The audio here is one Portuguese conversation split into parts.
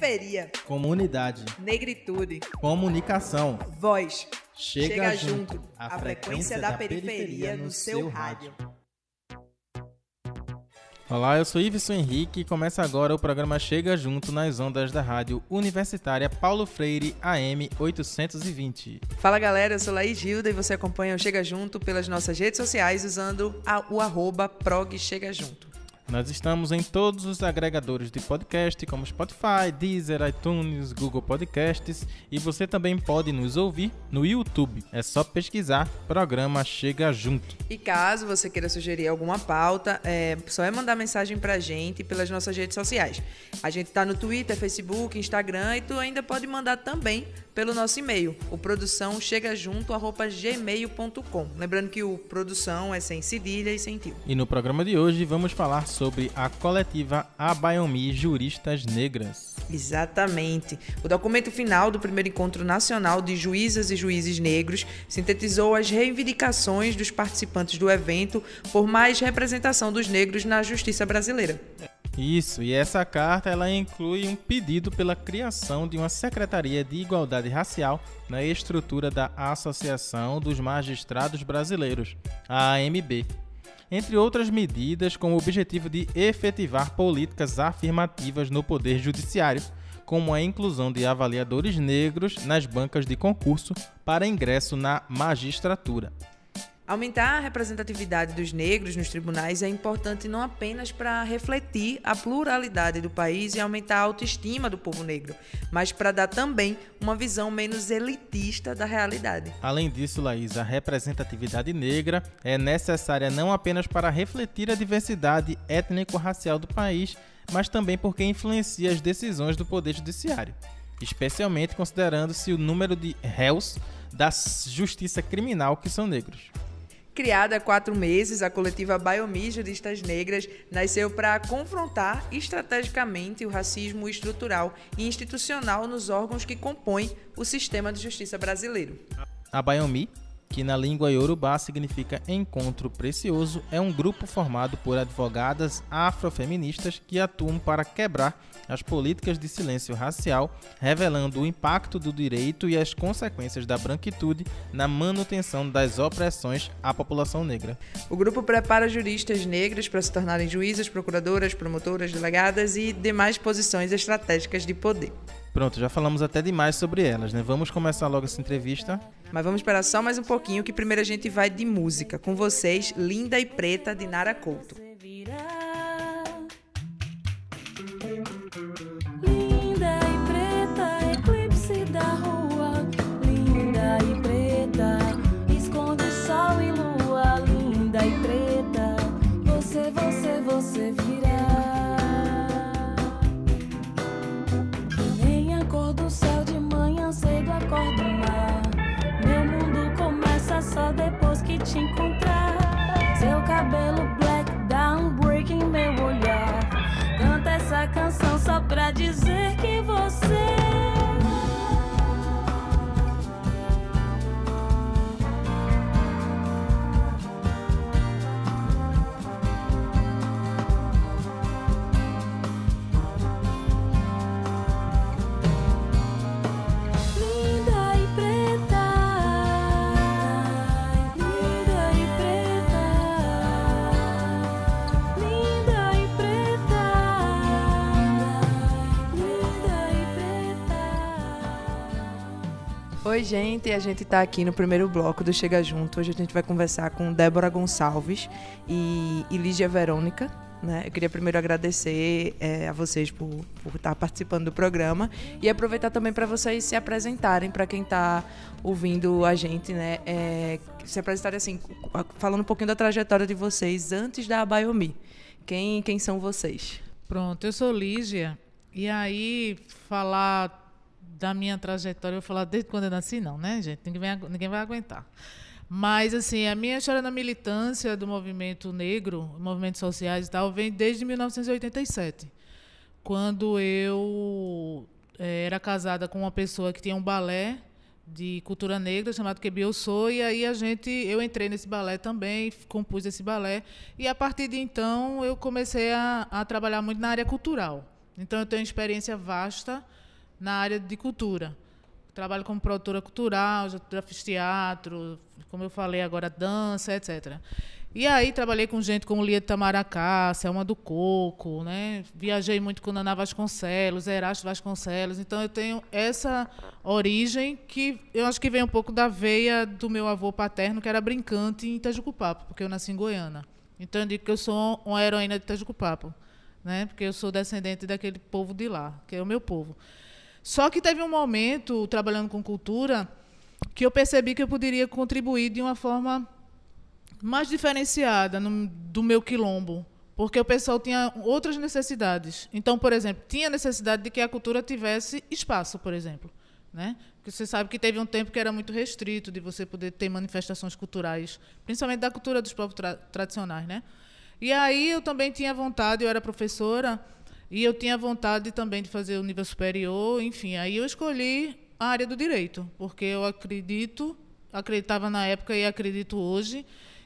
Periferia. Comunidade. Negritude. Comunicação. Voz. Chega junto. A frequência da periferia no seu rádio. Olá, eu sou Iveson Henrique e começa agora o programa Chega Junto nas ondas da Rádio Universitária Paulo Freire AM 820. Fala galera, eu sou Laís Gilda e você acompanha o Chega Junto pelas nossas redes sociais usando o @progchegajunto. Nós estamos em todos os agregadores de podcast, como Spotify, Deezer, iTunes, Google Podcasts, e você também pode nos ouvir no YouTube. É só pesquisar Programa Chega Junto. E caso você queira sugerir alguma pauta, só é mandar mensagem pra gente pelas nossas redes sociais. A gente tá no Twitter, Facebook, Instagram e tu ainda pode mandar também pelo nosso e-mail, o produçãochegajunto@gmail.com. Lembrando que o produção é sem cedilha e sem tio. E no programa de hoje vamos falar sobre a coletiva Abaiomi Juristas Negras. Exatamente. O documento final do primeiro encontro nacional de juízas e juízes negros sintetizou as reivindicações dos participantes do evento por mais representação dos negros na justiça brasileira. Isso, e essa carta ela inclui um pedido pela criação de uma Secretaria de Igualdade Racial na estrutura da Associação dos Magistrados Brasileiros, a AMB, entre outras medidas com o objetivo de efetivar políticas afirmativas no Poder Judiciário, como a inclusão de avaliadores negros nas bancas de concurso para ingresso na magistratura. Aumentar a representatividade dos negros nos tribunais é importante não apenas para refletir a pluralidade do país e aumentar a autoestima do povo negro, mas para dar também uma visão menos elitista da realidade. Além disso, Laís, a representatividade negra é necessária não apenas para refletir a diversidade étnico-racial do país, mas também porque influencia as decisões do Poder Judiciário, especialmente considerando-se o número de réus da justiça criminal que são negros. Criada há 4 meses, a coletiva Abaiomi Juristas Negras nasceu para confrontar estrategicamente o racismo estrutural e institucional nos órgãos que compõem o sistema de justiça brasileiro. Abaiomi, que na língua iorubá significa encontro precioso, é um grupo formado por advogadas afrofeministas que atuam para quebrar as políticas de silêncio racial, revelando o impacto do direito e as consequências da branquitude na manutenção das opressões à população negra. O grupo prepara juristas negras para se tornarem juízas, procuradoras, promotoras, delegadas e demais posições estratégicas de poder. Pronto, já falamos até demais sobre elas, né? Vamos começar logo essa entrevista. Mas vamos esperar só mais um pouquinho, que primeiro a gente vai de música. Com vocês, Linda e Preta, de Nara Couto. Linda e preta, eclipse da rua. Linda e preta, esconde sol e lua. Linda e preta, você virá. Nem a cor do céu de manhã cedo acorda o mar. Meu mundo começa só depois que te encontrar. Seu cabelo black dá um break em meu olhar. Canta essa canção só pra dizer que você Oi, gente, a gente está aqui no primeiro bloco do Chega Junto. Hoje a gente vai conversar com Débora Gonçalves e Lígia Verônica, né? Eu queria primeiro agradecer a vocês por estar participando do programa e aproveitar também para vocês se apresentarem, para quem está ouvindo a gente, né? Se apresentarem assim, falando um pouquinho da trajetória de vocês antes da Abaiomi. Quem são vocês? Pronto, eu sou Lígia, e aí falar da minha trajetória, eu vou falar desde quando eu nasci, não, né, gente? Ninguém vai aguentar. Mas, assim, a minha história na militância do movimento negro, movimentos sociais e tal, vem desde 1987, quando eu era casada com uma pessoa que tinha um balé de cultura negra chamado Que Eu Sou, e aí eu entrei nesse balé também, compus esse balé, e a partir de então eu comecei a trabalhar muito na área cultural, Então, eu tenho experiência vasta na área de cultura. Trabalho como produtora cultural, já fiz teatro, como eu falei agora, dança, etc. E aí trabalhei com gente como Lia de Tamaracá, Selma do Coco, né? Viajei muito com Naná Vasconcelos, Erasto Vasconcelos. Então, eu tenho essa origem que eu acho que vem um pouco da veia do meu avô paterno, que era brincante em Itajucupapo, porque eu nasci em Goiânia. Então, eu digo que eu sou uma heroína de Itajucupapo, né? Porque eu sou descendente daquele povo de lá, que é o meu povo. Só que teve um momento, trabalhando com cultura, que eu percebi que eu poderia contribuir de uma forma mais diferenciada do meu quilombo, porque o pessoal tinha outras necessidades. Então, por exemplo, tinha necessidade de que a cultura tivesse espaço, por exemplo, né? Porque você sabe que teve um tempo que era muito restrito de você poder ter manifestações culturais, principalmente da cultura dos povos tradicionais, né? E aí eu também tinha vontade, eu era professora, e eu tinha vontade também de fazer o nível superior, enfim. Aí eu escolhi a área do direito, porque eu acreditava na época e acredito hoje,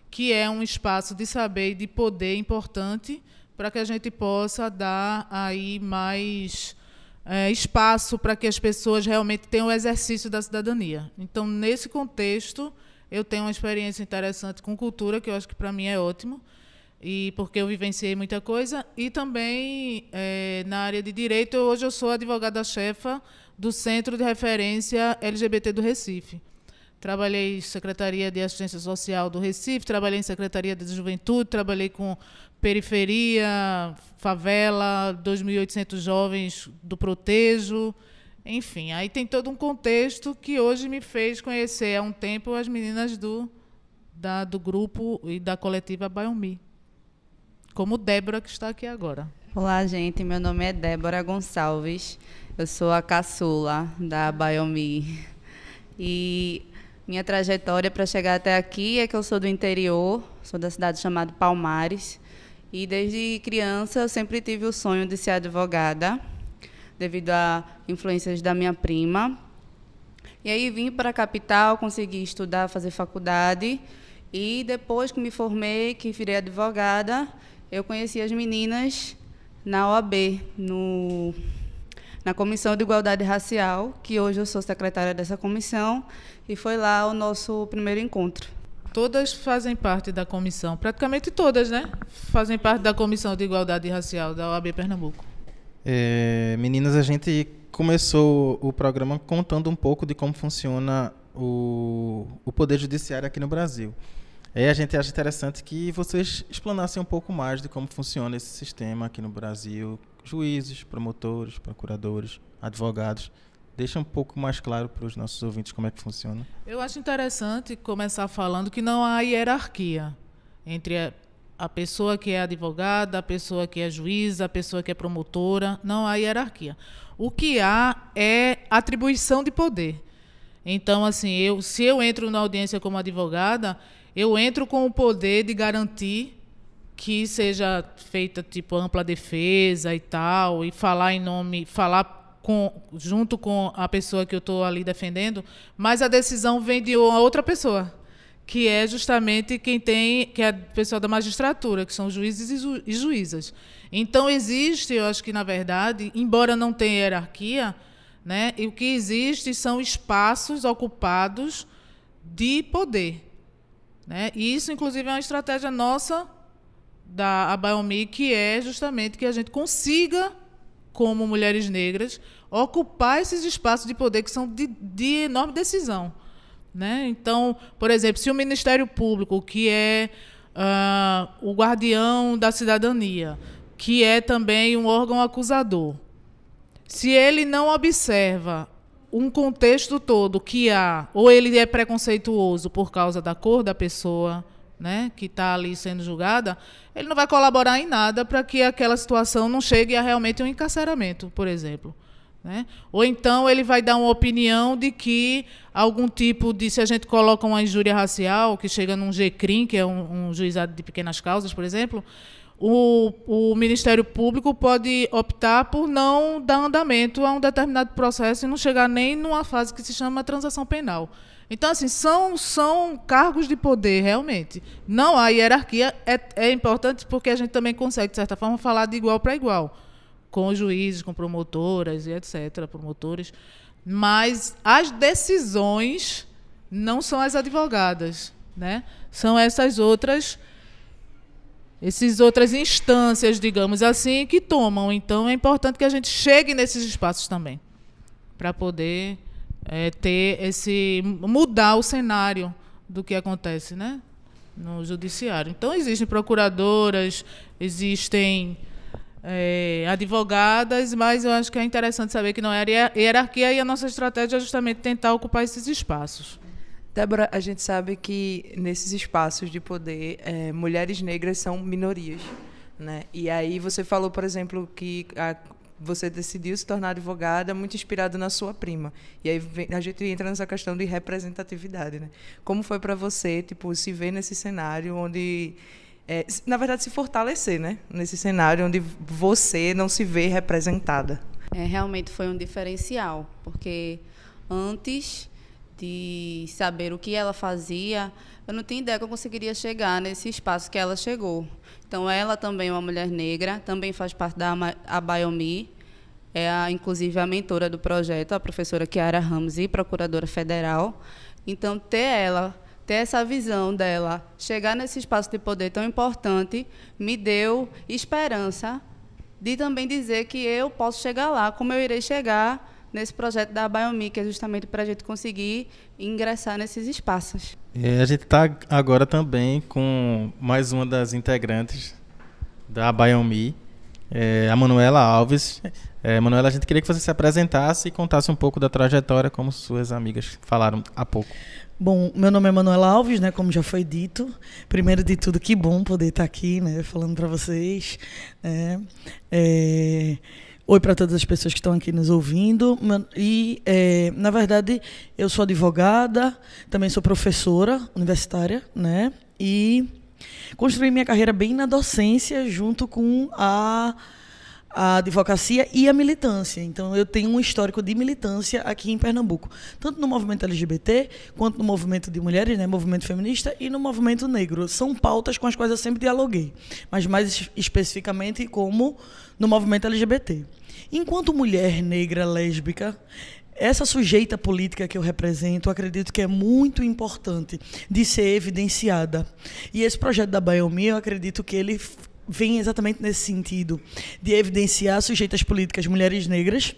que é um espaço de saber e de poder importante para que a gente possa dar aí mais espaço para que as pessoas realmente tenham o exercício da cidadania. Então, nesse contexto, eu tenho uma experiência interessante com cultura, que eu acho que para mim é ótimo, e porque eu vivenciei muita coisa, e também na área de direito, hoje eu sou advogada-chefa do Centro de Referência LGBT do Recife. Trabalhei em Secretaria de Assistência Social do Recife, trabalhei em Secretaria de Juventude, trabalhei com periferia, favela, 2.800 jovens do Protejo, enfim. Aí tem todo um contexto que hoje me fez conhecer há um tempo as meninas do grupo e da coletiva Biomi, como Débora, que está aqui agora. Olá, gente. Meu nome é Débora Gonçalves. Eu sou a caçula da Biomi. E minha trajetória para chegar até aqui é que eu sou do interior, sou da cidade chamada Palmares. E desde criança eu sempre tive o sonho de ser advogada, devido a influências da minha prima. E aí vim para a capital, consegui estudar, fazer faculdade. E depois que me formei, que virei advogada, eu conheci as meninas na OAB, na Comissão de Igualdade Racial, que hoje eu sou secretária dessa comissão, e foi lá o nosso primeiro encontro. Todas fazem parte da comissão, praticamente todas, né? Fazem parte da Comissão de Igualdade Racial da OAB Pernambuco. Meninas, a gente começou o programa contando um pouco de como funciona o Poder Judiciário aqui no Brasil. A gente acha interessante que vocês explanassem um pouco mais de como funciona esse sistema aqui no Brasil. Juízes, promotores, procuradores, advogados. Deixa um pouco mais claro para os nossos ouvintes como é que funciona. Eu acho interessante começar falando que não há hierarquia entre a pessoa que é advogada, a pessoa que é juíza, a pessoa que é promotora. Não há hierarquia. O que há é atribuição de poder. Então, assim, se eu entro na audiência como advogada, eu entro com o poder de garantir que seja feita tipo ampla defesa e tal, e falar junto com a pessoa que eu estou ali defendendo, mas a decisão vem de uma outra pessoa, que é justamente que é a pessoa da magistratura, que são juízes e juízas. Então existe, eu acho que na verdade, embora não tenha hierarquia, né, o que existe são espaços ocupados de poder. Né? E isso, inclusive, é uma estratégia nossa da Biomi, que é justamente que a gente consiga, como mulheres negras, ocupar esses espaços de poder que são de enorme decisão. Né? Então, por exemplo, se o Ministério Público, que é o guardião da cidadania, que é também um órgão acusador, se ele não observa um contexto todo que há, ou ele é preconceituoso por causa da cor da pessoa, né, que está ali sendo julgada, ele não vai colaborar em nada para que aquela situação não chegue a realmente um encarceramento, por exemplo. Né? Ou então ele vai dar uma opinião de que algum tipo de, se a gente coloca uma injúria racial, que chega num GCRIM, que é um juizado de pequenas causas, por exemplo, o Ministério Público pode optar por não dar andamento a um determinado processo e não chegar nem numa fase que se chama transação penal. Então, assim, são cargos de poder, realmente. Não há hierarquia. É importante porque a gente também consegue, de certa forma, falar de igual para igual. com juízes, com promotoras e etc., promotores, mas as decisões não são as advogadas, né? São essas outras instâncias, digamos assim, que tomam. Então, é importante que a gente chegue nesses espaços também, para poder mudar o cenário do que acontece, né, no judiciário. Então, existem procuradoras, existem advogadas, mas eu acho que é interessante saber que não é hierarquia, e a nossa estratégia é justamente tentar ocupar esses espaços. Débora, a gente sabe que nesses espaços de poder, mulheres negras são minorias, né? E aí você falou, por exemplo, que você decidiu se tornar advogada muito inspirada na sua prima. E aí a gente entra nessa questão de representatividade, né? Como foi para você, tipo, se ver nesse cenário onde, na verdade, se fortalecer, né? Nesse cenário onde você não se vê representada? Realmente foi um diferencial, porque antes de saber o que ela fazia, eu não tinha ideia que eu conseguiria chegar nesse espaço que ela chegou. Então, ela também é uma mulher negra, também faz parte da Abaiomi, inclusive a mentora do projeto, a professora Kiara Ramsey, procuradora federal. Então, ter essa visão dela, chegar nesse espaço de poder tão importante, me deu esperança de também dizer que eu posso chegar lá, como eu irei chegar nesse projeto da Abaiomi, que é justamente para a gente conseguir ingressar nesses espaços. A gente está agora também com mais uma das integrantes da Abaiomi, a Manuela Alves. Manuela, a gente queria que você se apresentasse e contasse um pouco da trajetória, como suas amigas falaram há pouco. Bom, meu nome é Manuela Alves, né, como já foi dito. Primeiro de tudo, que bom poder estar aqui, né, falando para vocês. Oi para todas as pessoas que estão aqui nos ouvindo. E, na verdade, eu sou advogada, também sou professora universitária, né? E construí minha carreira bem na docência, junto com a advocacia e a militância. Então, eu tenho um histórico de militância aqui em Pernambuco, tanto no movimento LGBT, quanto no movimento de mulheres, né, movimento feminista, e no movimento negro. São pautas com as quais eu sempre dialoguei, mas mais especificamente como no movimento LGBT. Enquanto mulher negra lésbica, essa sujeita política que eu represento, acredito que é muito importante de ser evidenciada. E esse projeto da Abaiomi, eu acredito que ele vem exatamente nesse sentido, de evidenciar sujeitas políticas, mulheres negras,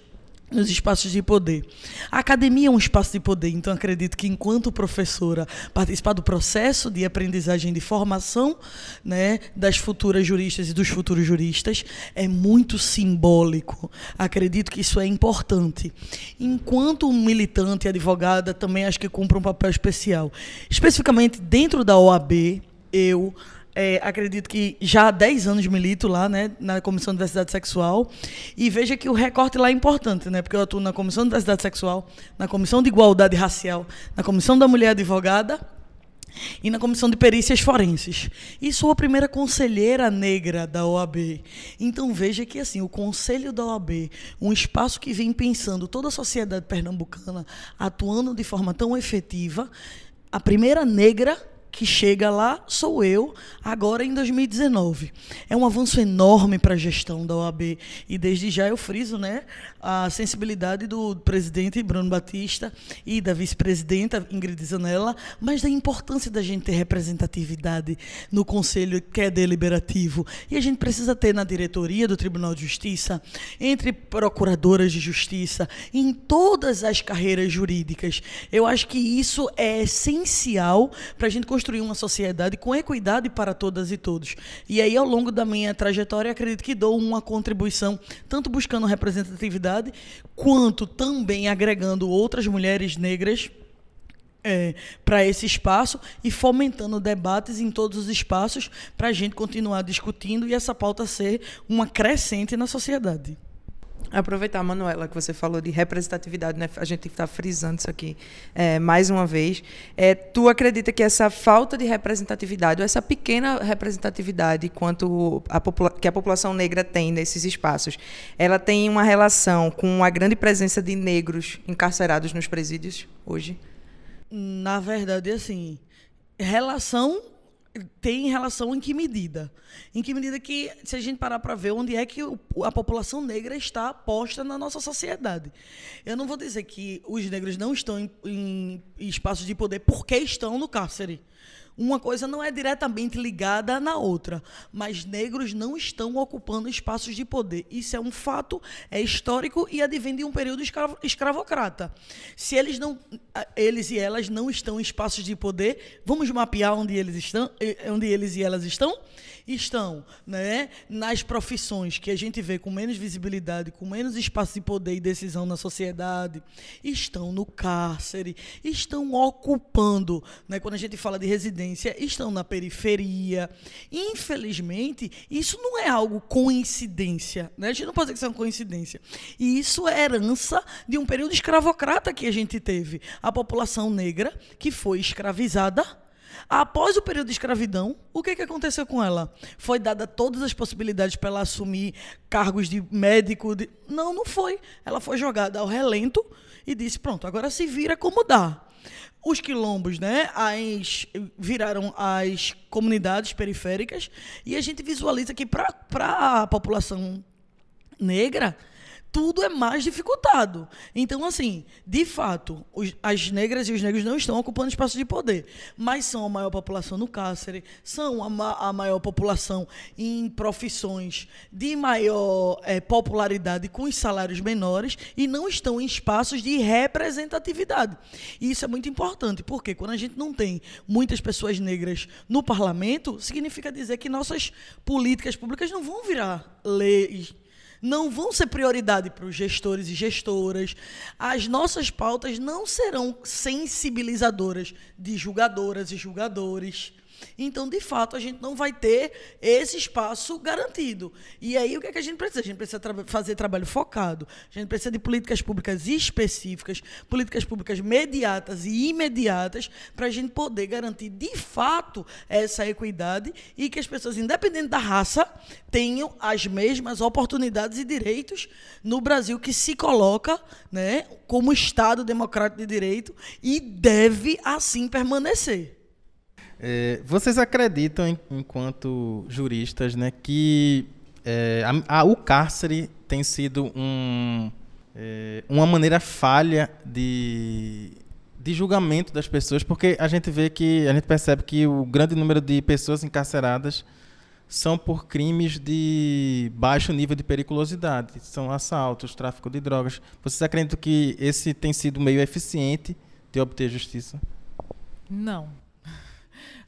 nos espaços de poder. A academia é um espaço de poder, então acredito que, enquanto professora, participar do processo de aprendizagem, de formação, né, das futuras juristas e dos futuros juristas é muito simbólico. Acredito que isso é importante. Enquanto militante e advogada, também acho que cumpre um papel especial. Especificamente dentro da OAB, eu acredito que já há 10 anos milito lá, né, na Comissão de Diversidade Sexual, e veja que o recorte lá é importante, né, porque eu atuo na Comissão de Diversidade Sexual, na Comissão de Igualdade Racial, na Comissão da Mulher Advogada e na Comissão de Perícias Forenses. E sou a primeira conselheira negra da OAB. Então veja que assim, o Conselho da OAB, um espaço que vem pensando toda a sociedade pernambucana, atuando de forma tão efetiva, a primeira negra que chega lá sou eu, agora em 2019. É um avanço enorme para a gestão da OAB, e desde já eu friso, né, a sensibilidade do presidente Bruno Batista e da vice-presidenta Ingrid Zanella, mas da importância da gente ter representatividade no conselho que é deliberativo. E a gente precisa ter na diretoria do Tribunal de Justiça, entre procuradoras de justiça, em todas as carreiras jurídicas. Eu acho que isso é essencial para a gente construir uma sociedade com equidade para todas e todos. E aí, ao longo da minha trajetória, acredito que dou uma contribuição, tanto buscando representatividade, quanto também agregando outras mulheres negras para esse espaço e fomentando debates em todos os espaços para a gente continuar discutindo e essa pauta ser uma crescente na sociedade. Aproveitar, Manuela, que você falou de representatividade, né? A gente está frisando isso aqui mais uma vez. Tu acredita que essa falta de representatividade, ou essa pequena representatividade que a população negra tem nesses espaços, ela tem uma relação com a grande presença de negros encarcerados nos presídios hoje? Na verdade, assim, relação tem relação em que medida? Em que medida que, se a gente parar para ver onde é que a população negra está posta na nossa sociedade. Eu não vou dizer que os negros não estão em espaços de poder porque estão no cárcere. Uma coisa não é diretamente ligada na outra, mas negros não estão ocupando espaços de poder. Isso é um fato, é histórico e advém de um período escravocrata. Se eles e elas não estão em espaços de poder, vamos mapear onde eles e elas estão? Estão, né, nas profissões que a gente vê com menos visibilidade, com menos espaço de poder e decisão na sociedade, estão no cárcere, estão ocupando, né, quando a gente fala de residência, estão na periferia. Infelizmente, isso não é algo coincidência, né? A gente não pode dizer que isso é uma coincidência. E isso é herança de um período escravocrata que a gente teve. A população negra que foi escravizada. Após o período de escravidão, o que aconteceu com ela? Foi dada todas as possibilidades para ela assumir cargos de médico? Não foi. Ela foi jogada ao relento e disse, pronto, agora se vira como dá. Os quilombos, né, viraram as comunidades periféricas e a gente visualiza que para a população negra, tudo é mais dificultado. Então, assim, de fato, as negras e os negros não estão ocupando espaço de poder, mas são a maior população no cárcere, são a maior população em profissões de maior popularidade com os salários menores e não estão em espaços de representatividade. E isso é muito importante, porque quando a gente não tem muitas pessoas negras no parlamento, significa dizer que nossas políticas públicas não vão virar leis, não vão ser prioridade para os gestores e gestoras. As nossas pautas não serão sensibilizadoras de julgadoras e julgadores. Então, de fato, a gente não vai ter esse espaço garantido. E aí, o que é que a gente precisa? A gente precisa fazer trabalho focado. A gente precisa de políticas públicas específicas, políticas públicas mediatas e imediatas, para a gente poder garantir, de fato, essa equidade e que as pessoas, independente da raça, tenham as mesmas oportunidades e direitos no Brasil, que se coloca, né, como Estado democrático de direito e deve, assim, permanecer. Vocês acreditam, enquanto juristas, né, que o cárcere tem sido uma maneira falha de julgamento das pessoas? Porque a gente percebe que o grande número de pessoas encarceradas são por crimes de baixo nível de periculosidade, são assaltos, tráfico de drogas. Vocês acreditam que esse tem sido meio eficiente de obter justiça? Não.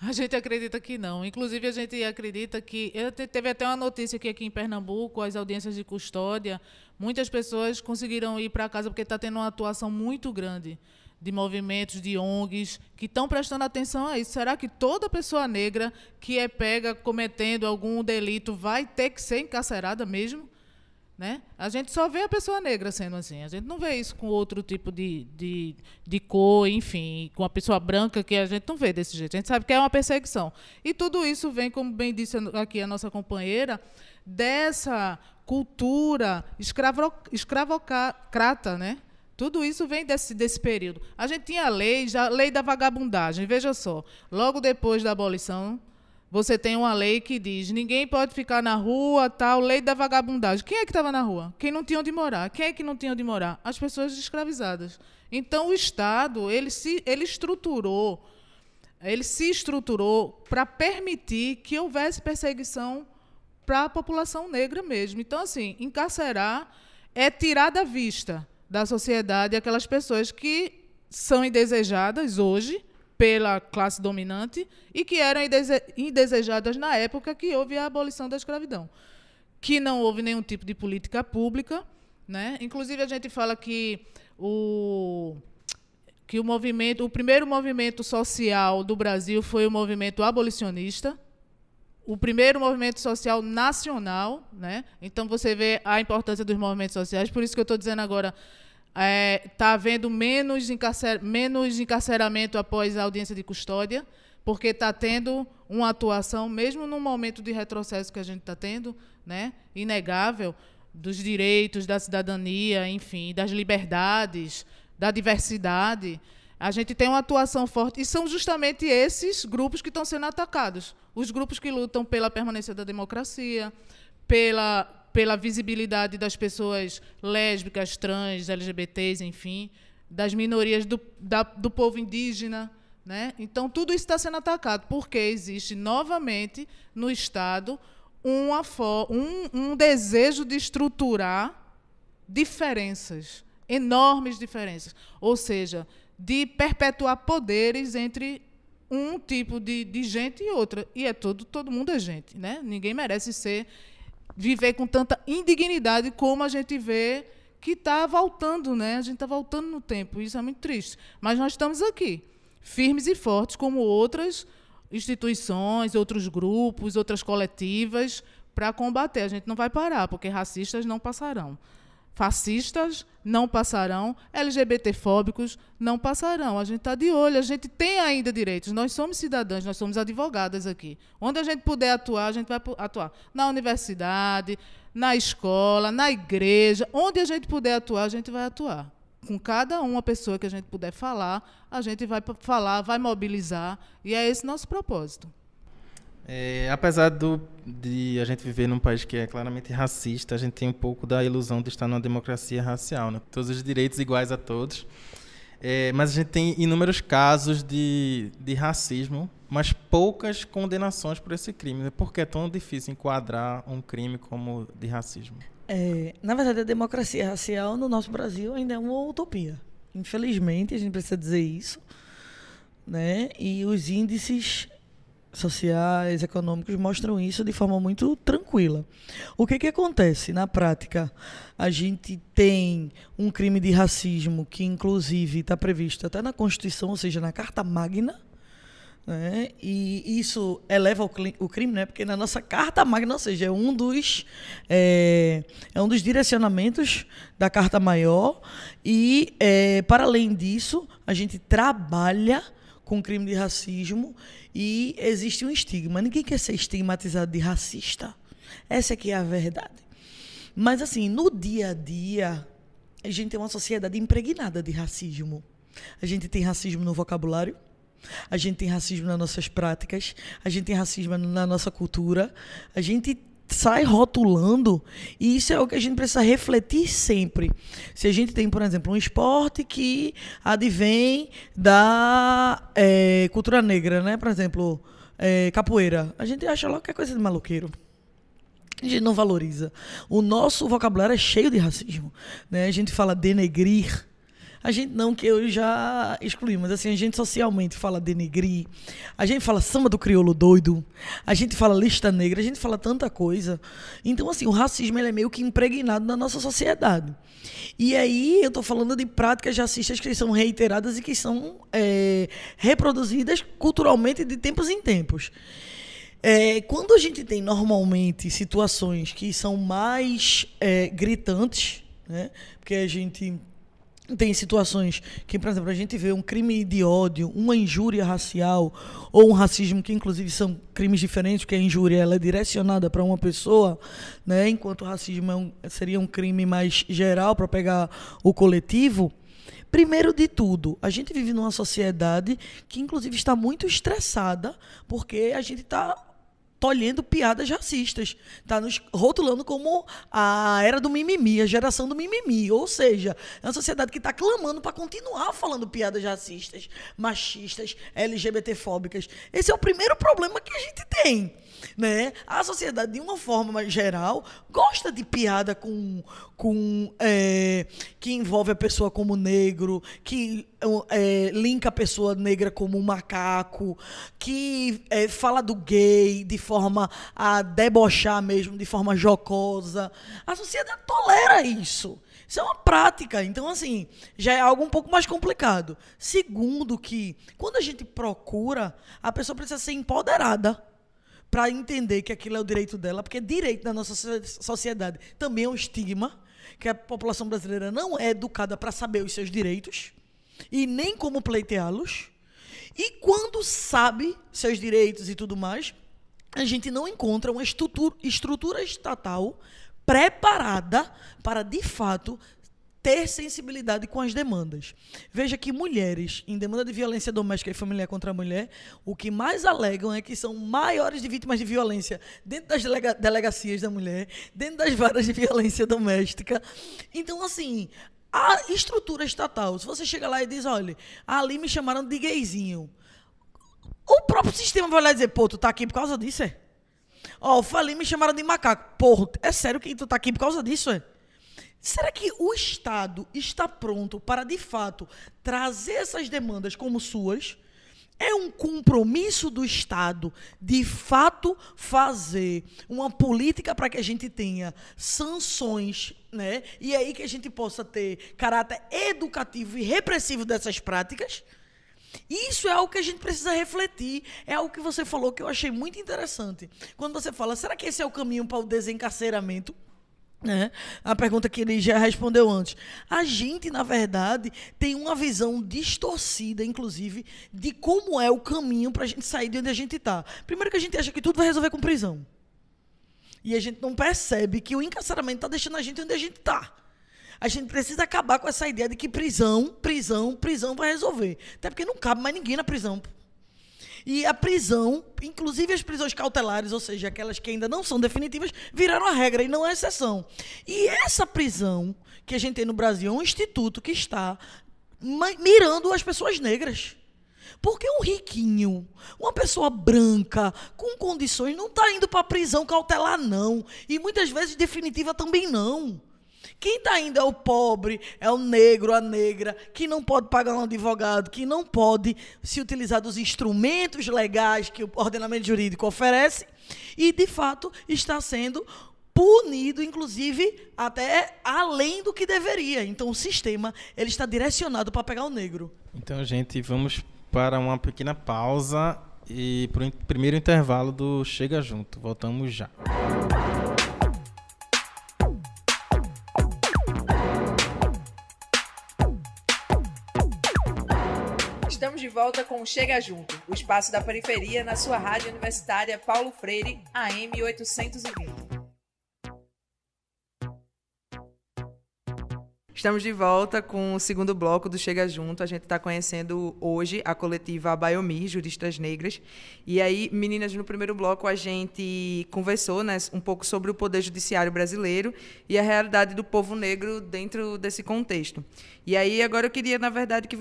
A gente acredita que não. Inclusive, a gente acredita que... Teve até uma notícia que aqui em Pernambuco, as audiências de custódia, muitas pessoas conseguiram ir para casa porque está tendo uma atuação muito grande de movimentos, de ONGs, que estão prestando atenção a isso. Será que toda pessoa negra que é pega cometendo algum delito vai ter que ser encarcerada mesmo? Né? A gente só vê a pessoa negra sendo assim. A gente não vê isso com outro tipo de cor, enfim, com a pessoa branca, que a gente não vê desse jeito. A gente sabe que é uma perseguição. E tudo isso vem, como bem disse aqui a nossa companheira, dessa cultura escravocrata, né? Tudo isso vem desse período. A gente tinha a lei da vagabundagem. Veja só, logo depois da abolição, você tem uma lei que diz ninguém pode ficar na rua, tal, lei da vagabundagem. Quem é que estava na rua? Quem não tinha onde morar? Quem é que não tinha onde morar? As pessoas escravizadas. Então, o Estado ele se estruturou para permitir que houvesse perseguição para a população negra mesmo. Então, assim, encarcerar é tirar da vista da sociedade aquelas pessoas que são indesejadas hoje pela classe dominante e que eram indesejadas na época que houve a abolição da escravidão, que não houve nenhum tipo de política pública, né? Inclusive, a gente fala que o primeiro movimento social do Brasil foi o movimento abolicionista, o primeiro movimento social nacional, né? Então, você vê a importância dos movimentos sociais, por isso que eu estou dizendo agora, está havendo menos encarceramento após a audiência de custódia, porque está tendo uma atuação, mesmo num momento de retrocesso que a gente está tendo, né, inegável, dos direitos, da cidadania, enfim, das liberdades, da diversidade. A gente tem uma atuação forte, e são justamente esses grupos que estão sendo atacados. Os grupos que lutam pela permanência da democracia, pela visibilidade das pessoas lésbicas, trans, LGBTs, enfim, das minorias do povo indígena. Né? Então, tudo isso está sendo atacado, porque existe, novamente, no Estado, um desejo de estruturar diferenças, enormes diferenças. Ou seja, de perpetuar poderes entre um tipo de gente e outra. E todo mundo é gente. Né? Ninguém merece viver com tanta indignidade como a gente vê que está voltando. Né? A gente está voltando no tempo. Isso é muito triste. Mas nós estamos aqui, firmes e fortes, como outras instituições, outros grupos, outras coletivas, para combater. A gente não vai parar, porque racistas não passarão. Fascistas não passarão, LGBTfóbicos não passarão. A gente está de olho, a gente tem ainda direitos. Nós somos cidadãs, nós somos advogadas aqui. Onde a gente puder atuar, a gente vai atuar. Na universidade, na escola, na igreja. Onde a gente puder atuar, a gente vai atuar. Com cada uma pessoa que a gente puder falar, a gente vai falar, vai mobilizar, e é esse nosso propósito. Apesar de a gente viver num país que é claramente racista, a gente tem um pouco da ilusão de estar numa democracia racial, né? Todos os direitos iguais a todos. Mas a gente tem inúmeros casos de racismo, mas poucas condenações por esse crime. Por que é tão difícil enquadrar um crime como de racismo? Na verdade, a democracia racial no nosso Brasil ainda é uma utopia. Infelizmente, a gente precisa dizer isso, né? E os índices sociais, econômicos mostram isso de forma muito tranquila. O que acontece na prática? A gente tem um crime de racismo que, inclusive, está previsto até na Constituição, ou seja, na Carta Magna, né? E isso eleva o crime, né? Porque na nossa Carta Magna, ou seja, é um dos direcionamentos da Carta Maior, e, para além disso, a gente trabalha com crime de racismo e existe um estigma. Ninguém quer ser estigmatizado de racista. Essa aqui é a verdade. Mas, assim, no dia a dia, a gente tem uma sociedade impregnada de racismo. A gente tem racismo no vocabulário, a gente tem racismo nas nossas práticas, a gente tem racismo na nossa cultura, a gente sai rotulando, e isso é o que a gente precisa refletir sempre. Se a gente tem, por exemplo, um esporte que advém da cultura negra, né? Por exemplo, capoeira, a gente acha logo que é coisa de maloqueiro. A gente não valoriza. O nosso vocabulário é cheio de racismo, né? A gente fala denegrir. A gente não, que eu já excluí, mas assim, a gente socialmente fala denegrir, a gente fala samba do crioulo doido, a gente fala lista negra, a gente fala tanta coisa. Então, assim, o racismo ele é meio que impregnado na nossa sociedade. E aí eu estou falando de práticas racistas que são reiteradas e que são reproduzidas culturalmente de tempos em tempos. Quando a gente tem normalmente situações que são mais gritantes, né? Porque a gente tem situações que, por exemplo, a gente vê um crime de ódio, uma injúria racial ou um racismo, que inclusive são crimes diferentes, porque a injúria ela é direcionada para uma pessoa, né? Enquanto o racismo seria um crime mais geral para pegar o coletivo. Primeiro de tudo, a gente vive numa sociedade que inclusive está muito estressada, porque a gente está tolhendo piadas racistas, está nos rotulando como a era do mimimi, a geração do mimimi, ou seja, é uma sociedade que está clamando para continuar falando piadas racistas, machistas, LGBTfóbicas. Esse é o primeiro problema que a gente tem, né? A sociedade, de uma forma mais geral, gosta de piada que envolve a pessoa como negro, que linka a pessoa negra como um macaco, que fala do gay de forma a debochar mesmo, de forma jocosa. A sociedade tolera isso. Isso é uma prática. Então, assim, já é algo um pouco mais complicado. Segundo, que quando a gente procura, a pessoa precisa ser empoderada para entender que aquilo é o direito dela, porque direito da nossa sociedade também é um estigma, que a população brasileira não é educada para saber os seus direitos e nem como pleiteá-los. E quando sabe seus direitos e tudo mais, a gente não encontra uma estrutura estatal preparada para, de fato, ter sensibilidade com as demandas. Veja que mulheres em demanda de violência doméstica e familiar contra a mulher, o que mais alegam é que são maiores de vítimas de violência dentro das delegacias da mulher, dentro das varas de violência doméstica. Então, assim, a estrutura estatal, se você chega lá e diz, olha, ali me chamaram de gayzinho, o próprio sistema vai lá dizer, pô, tu tá aqui por causa disso, é? Ó, eu falei, me chamaram de macaco. Porra, é sério que tu tá aqui por causa disso, é? Será que o Estado está pronto para, de fato, trazer essas demandas como suas? É um compromisso do Estado, de fato, fazer uma política para que a gente tenha sanções, né? E aí que a gente possa ter caráter educativo e repressivo dessas práticas? Isso é algo que a gente precisa refletir. É algo que você falou que eu achei muito interessante. Quando você fala, será que esse é o caminho para o desencarceramento? A pergunta que ele já respondeu antes. A gente, na verdade, tem uma visão distorcida, inclusive, de como é o caminho para a gente sair de onde a gente está. Primeiro que a gente acha que tudo vai resolver com prisão. E a gente não percebe que o encarceramento está deixando a gente onde a gente está. A gente precisa acabar com essa ideia de que prisão vai resolver. Até porque não cabe mais ninguém na prisão. E a prisão, inclusive as prisões cautelares, ou seja, aquelas que ainda não são definitivas, viraram a regra e não a exceção. E essa prisão que a gente tem no Brasil é um instituto que está mirando as pessoas negras. Porque um riquinho, uma pessoa branca, com condições, não está indo para a prisão cautelar, não. E muitas vezes definitiva também não. Quem está indo é o pobre, é o negro, a negra, que não pode pagar um advogado, que não pode se utilizar dos instrumentos legais que o ordenamento jurídico oferece e, de fato, está sendo punido, inclusive, até além do que deveria. Então, o sistema ele está direcionado para pegar o negro. Então, gente, vamos para uma pequena pausa e para o primeiro intervalo do Chega Junto. Voltamos já. Estamos de volta com o Chega Junto, o espaço da periferia na sua rádio universitária Paulo Freire, AM 820. Estamos de volta com o segundo bloco do Chega Junto. A gente está conhecendo hoje a coletiva Abaiomi, Juristas Negras. E aí, meninas, no primeiro bloco a gente conversou, né, um pouco sobre o poder judiciário brasileiro e a realidade do povo negro dentro desse contexto. E aí, agora eu queria, na verdade, que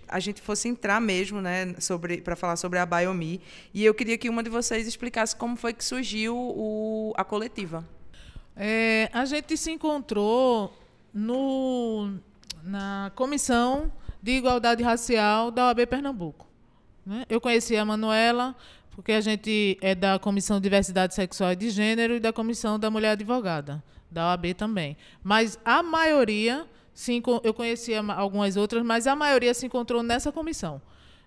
a gente fosse entrar mesmo, né, para falar sobre a Abaiomi. E eu queria que uma de vocês explicasse como foi que surgiu a coletiva. A gente se encontrou na Comissão de Igualdade Racial da OAB Pernambuco. Né? Eu conheci a Manuela, porque a gente é da Comissão de Diversidade Sexual e de Gênero e da Comissão da Mulher Advogada, da OAB também. Mas a maioria, eu conhecia algumas outras, mas a maioria se encontrou nessa comissão.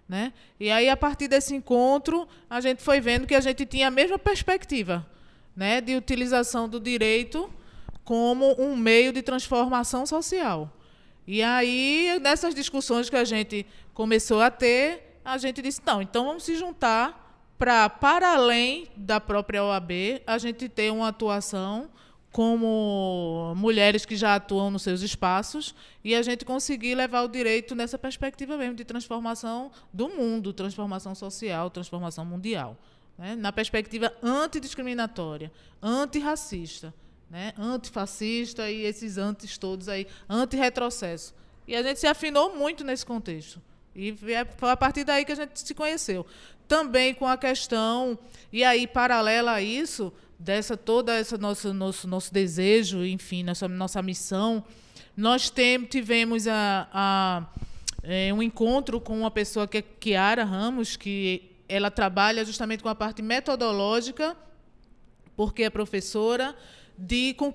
Né? E aí, a partir desse encontro, a gente foi vendo que a gente tinha a mesma perspectiva, né, de utilização do direito como um meio de transformação social. E aí, nessas discussões que a gente começou a ter, a gente disse, não, então vamos se juntar para além da própria OAB, a gente ter uma atuação como mulheres que já atuam nos seus espaços e a gente conseguir levar o direito nessa perspectiva mesmo de transformação do mundo, transformação social, transformação mundial, né? Na perspectiva antidiscriminatória, antirracista, né, antifascista e esses antes todos aí, antirretrocesso. E a gente se afinou muito nesse contexto. E foi a partir daí que a gente se conheceu. Também com a questão, e aí, paralela a isso, toda essa nosso desejo, enfim, nossa missão, nós tivemos um encontro com uma pessoa que é Kiara Ramos, que ela trabalha justamente com a parte metodológica, porque é professora,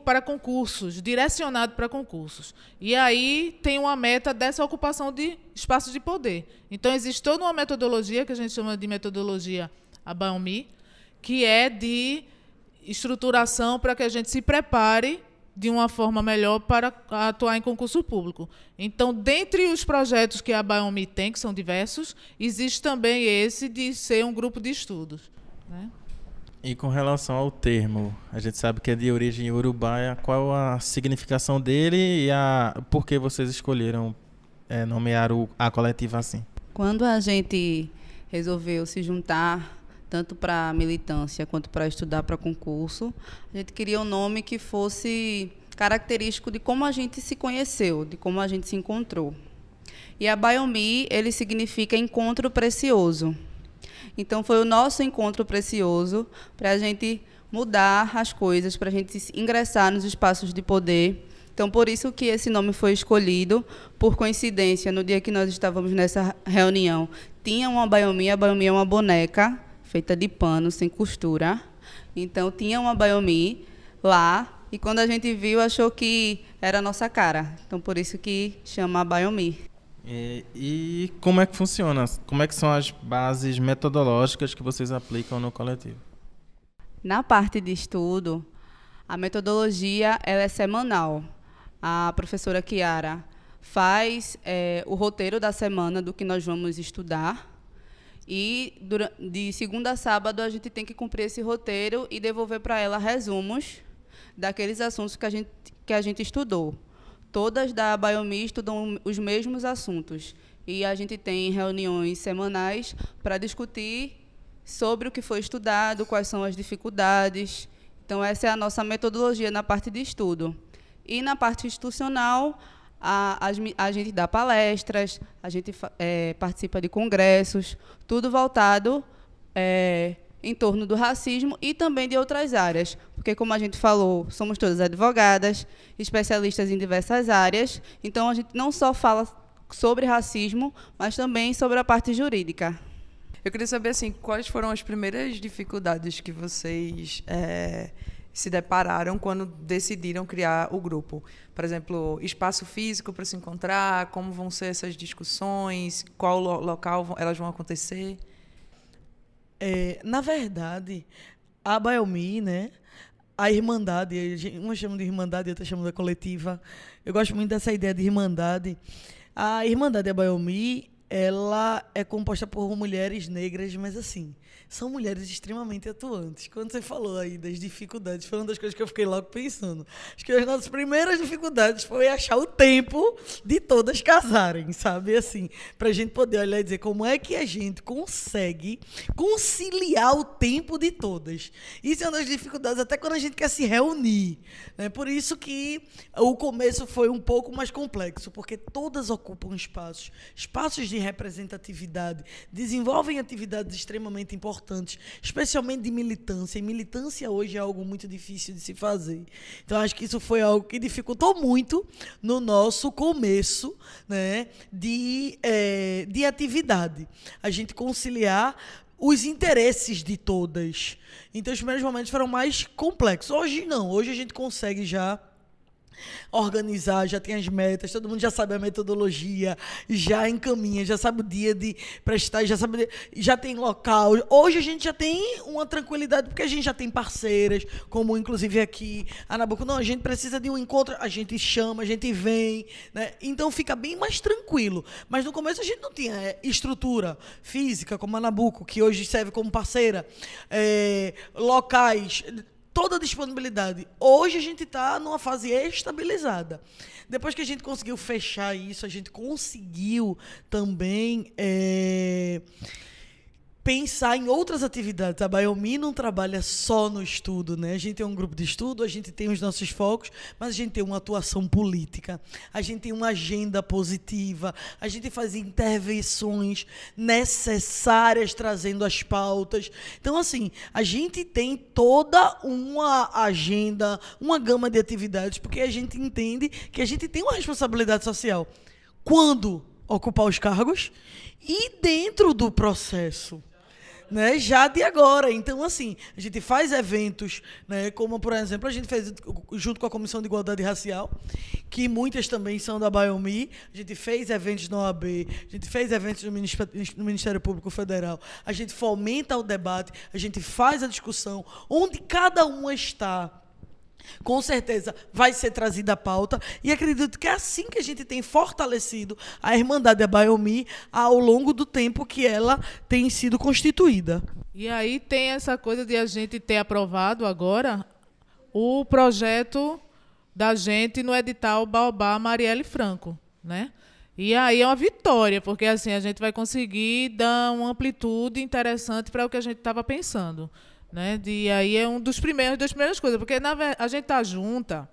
para concursos, direcionado para concursos. E aí tem uma meta dessa ocupação de espaços de poder. Então, existe toda uma metodologia, que a gente chama de metodologia Abaiomi, que é de estruturação para que a gente se prepare de uma forma melhor para atuar em concurso público. Então, dentre os projetos que a Abaiomi tem, que são diversos, existe também esse de ser um grupo de estudos, né? E com relação ao termo, a gente sabe que é de origem urubaia. Qual a significação dele e por que vocês escolheram nomear a coletiva assim? Quando a gente resolveu se juntar, tanto para militância quanto para estudar para concurso, a gente queria um nome que fosse característico de como a gente se conheceu, de como a gente se encontrou. E a Biomi, ele significa encontro precioso. Então, foi o nosso encontro precioso para a gente mudar as coisas, para a gente ingressar nos espaços de poder. Então, por isso que esse nome foi escolhido. Por coincidência, no dia que nós estávamos nessa reunião, tinha uma Biomi. A Biomi é uma boneca feita de pano, sem costura. Então, tinha uma Biomi lá. E quando a gente viu, achou que era a nossa cara. Então, por isso que chama a Biomi. E como é que funciona? Como é que são as bases metodológicas que vocês aplicam no coletivo? Na parte de estudo, a metodologia ela é semanal. A professora Kiara faz o roteiro da semana do que nós vamos estudar. E de segunda a sábado a gente tem que cumprir esse roteiro e devolver para ela resumos daqueles assuntos que a gente estudou. Todas da Biomi estudam os mesmos assuntos. E a gente tem reuniões semanais para discutir sobre o que foi estudado, quais são as dificuldades. Então, essa é a nossa metodologia na parte de estudo. E na parte institucional, a gente dá palestras, a gente participa de congressos, tudo voltado em torno do racismo e também de outras áreas. Porque, como a gente falou, somos todas advogadas, especialistas em diversas áreas. Então, a gente não só fala sobre racismo, mas também sobre a parte jurídica. Eu queria saber, assim, quais foram as primeiras dificuldades que vocês se depararam quando decidiram criar o grupo? Por exemplo, espaço físico para se encontrar, como vão ser essas discussões, qual local elas vão acontecer? Na verdade, a Biomi, né, a Irmandade, uma chama de Irmandade e outra chama de coletiva. Eu gosto muito dessa ideia de Irmandade. A Irmandade e a Biomi, ela é composta por mulheres negras, mas assim, são mulheres extremamente atuantes. Quando você falou aí das dificuldades, foi uma das coisas que eu fiquei logo pensando. Acho que as nossas primeiras dificuldades foi achar o tempo de todas casarem, sabe? Assim, pra gente poder olhar e dizer como é que a gente consegue conciliar o tempo de todas. Isso é uma das dificuldades, até quando a gente quer se reunir, né? Por isso que o começo foi um pouco mais complexo, porque todas ocupam espaços de representatividade, desenvolvem atividades extremamente importantes, especialmente de militância. E militância hoje é algo muito difícil de se fazer. Então, acho que isso foi algo que dificultou muito no nosso começo, né, de atividade. A gente conciliar os interesses de todas. Então, os primeiros momentos foram mais complexos. Hoje, não. Hoje, a gente consegue já organizar, já tem as metas, todo mundo já sabe a metodologia, já encaminha, já sabe o dia de prestar, já tem local. Hoje a gente já tem uma tranquilidade, porque a gente já tem parceiras, como inclusive aqui a Nabuco. Não, a gente precisa de um encontro, a gente chama, a gente vem, né? Então fica bem mais tranquilo. Mas no começo a gente não tinha estrutura física, como a Nabuco, que hoje serve como parceira, locais, toda a disponibilidade. Hoje a gente está numa fase estabilizada. Depois que a gente conseguiu fechar isso, a gente conseguiu também pensar em outras atividades. A Biomi não trabalha só no estudo, né? A gente tem um grupo de estudo, a gente tem os nossos focos, mas a gente tem uma atuação política, a gente tem uma agenda positiva, a gente faz intervenções necessárias trazendo as pautas. Então, assim, a gente tem toda uma agenda, uma gama de atividades, porque a gente entende que a gente tem uma responsabilidade social. Quando ocupar os cargos e dentro do processo, né, já de agora. Então, assim, a gente faz eventos, né, como, por exemplo, a gente fez junto com a Comissão de Igualdade Racial, que muitas também são da Biomi. A gente fez eventos na OAB, a gente fez eventos no Ministério Público Federal, a gente fomenta o debate, a gente faz a discussão, onde cada uma está Com certeza vai ser trazida à pauta e acredito que é assim que a gente tem fortalecido a Irmandade Abaiomi ao longo do tempo que ela tem sido constituída. E aí tem essa coisa de a gente ter aprovado agora o projeto da gente no edital Baobá Marielle Franco, né? E aí é uma vitória, porque assim a gente vai conseguir dar uma amplitude interessante para o que a gente estava pensando. Né? E aí é das primeiras coisas, porque a gente está junta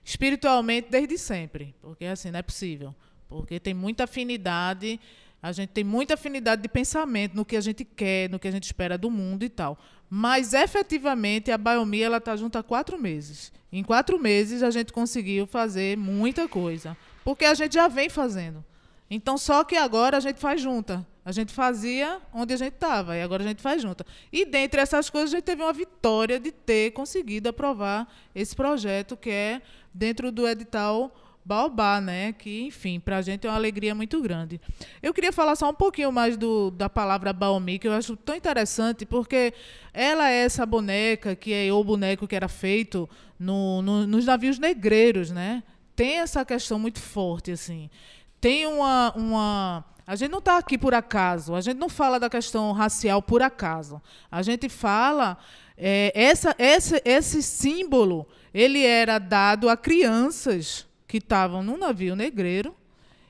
espiritualmente desde sempre, porque assim não é possível, porque tem muita afinidade, a gente tem muita afinidade de pensamento no que a gente quer, no que a gente espera do mundo e tal. Mas efetivamente a Abaiomi ela está junta há 4 meses. Em 4 meses a gente conseguiu fazer muita coisa, porque a gente já vem fazendo. Então só que agora a gente faz junta. A gente fazia onde a gente estava, e agora a gente faz junto. E, dentre essas coisas, a gente teve uma vitória de ter conseguido aprovar esse projeto, que é dentro do edital Baobá, né? Que, enfim, para a gente é uma alegria muito grande. Eu queria falar só um pouquinho mais da palavra Baiomi, que eu acho tão interessante, porque ela é essa boneca, que é o boneco que era feito nos navios negreiros, né? Tem essa questão muito forte, assim. Tem A gente não está aqui por acaso, a gente não fala da questão racial por acaso. A gente fala... esse símbolo ele era dado a crianças que estavam num navio negreiro